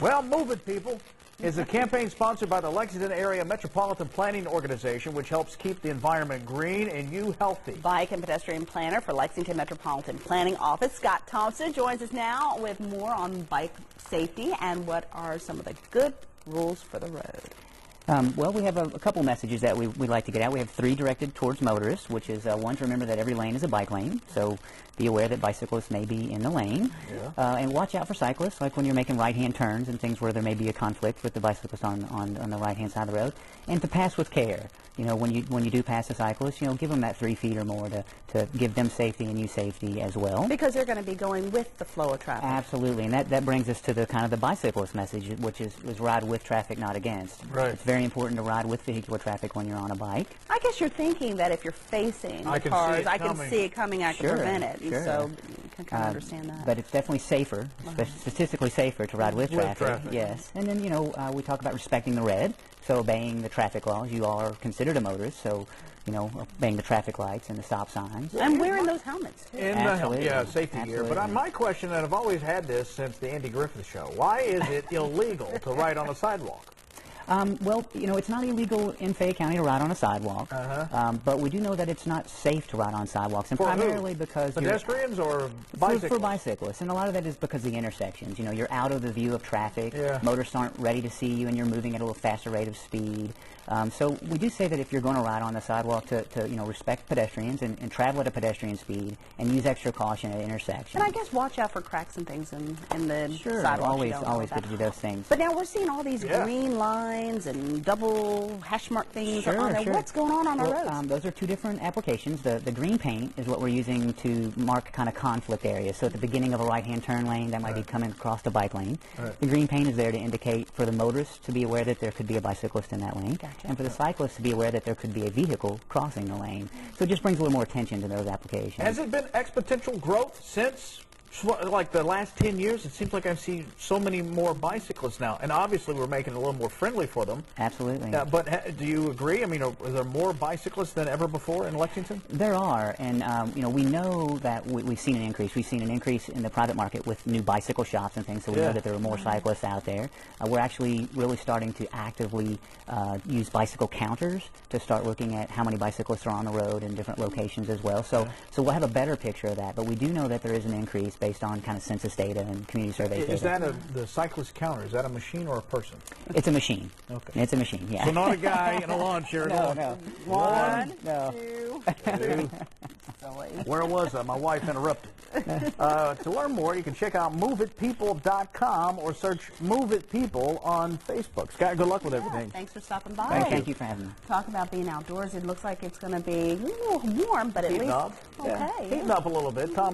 Well, Move It, People is a campaign sponsored by the Lexington Area Metropolitan Planning Organization, which helps keep the environment green and you healthy. Bike and pedestrian planner for Lexington Metropolitan Planning Office, Scott Thompson, joins us now with more on bike safety and what are some of the good rules for the road. Well, we have a couple messages that we'd like to get out. We have 3 directed towards motorists, which is one, to remember that every lane is a bike lane, so be aware that bicyclists may be in the lane. Yeah. And watch out for cyclists, like when you're making right-hand turns and things where there may be a conflict with the bicyclist on the right-hand side of the road. And to pass with care. You know, when you do pass a cyclist, you know, give them that 3 feet or more to give them safety and you safety as well. Because they're going to be going with the flow of traffic. Absolutely, and that brings us to the kind of the bicyclist message, which is ride with traffic, not against. Right. It's very important to ride with vehicular traffic when you're on a bike. I guess you're thinking that if you're facing the cars, I can see it coming, I can prevent it. Sure. So you can kind of understand that. But it's definitely safer, statistically safer to ride with traffic. Yes. And then, you know, we talk about respecting the red, so obeying the traffic laws. You are considered a motorist, so, you know, obeying the traffic lights and the stop signs. And wearing those helmets, too. Yeah, safety gear. But my question, and I've always had this since the Andy Griffith Show, why is it illegal to ride on a sidewalk? Well, you know, it's not illegal in Fayette County to ride on a sidewalk, but we do know that it's not safe to ride on sidewalks, and primarily because pedestrians or bicyclists? For bicyclists, and a lot of that is because of the intersections. You know, you're out of the view of traffic. Motorists aren't ready to see you, and you're moving at a little faster rate of speed. So we do say that if you're going to ride on the sidewalk, to you know, respect pedestrians and travel at a pedestrian speed and use extra caution at intersections. And I guess watch out for cracks and things in the sidewalk. Always good to do those things. But now we're seeing all these green lines and double hash mark things on there. What's going on our roads? Those are 2 different applications. The green paint is what we're using to mark kind of conflict areas. So at the beginning of a right-hand turn lane, that might be coming across the bike lane. The green paint is there to indicate for the motorist to be aware that there could be a bicyclist in that lane. And for the cyclist to be aware that there could be a vehicle crossing the lane. So it just brings a little more attention to those applications. Has it been exponential growth since, like, the last 10 years? It seems like I've seen so many more bicyclists now, and obviously we're making it a little more friendly for them. Absolutely. But do you agree? I mean, are there more bicyclists than ever before in Lexington? There are, and you know, we know that we've seen an increase. We've seen an increase in the private market with new bicycle shops and things, so we know that there are more cyclists out there. We're actually really starting to actively use bicycle counters to start looking at how many bicyclists are on the road in different locations as well. So we'll have a better picture of that, but we do know that there is an increase based on kind of census data and community survey data. Is that the cyclist counter? Is that a machine or a person? It's a machine. Okay. It's a machine, yeah. So not a guy in a lawn chair. No. 1, no. 2. Where was I? My wife interrupted. To learn more, you can check out moveitpeople.com or search Move It People on Facebook. Scott, good luck with everything. Thanks for stopping by. Thank you for having me. Talk about being outdoors. It looks like it's going to be warm, but at least Heating up. okay. Heating up a little bit. Tom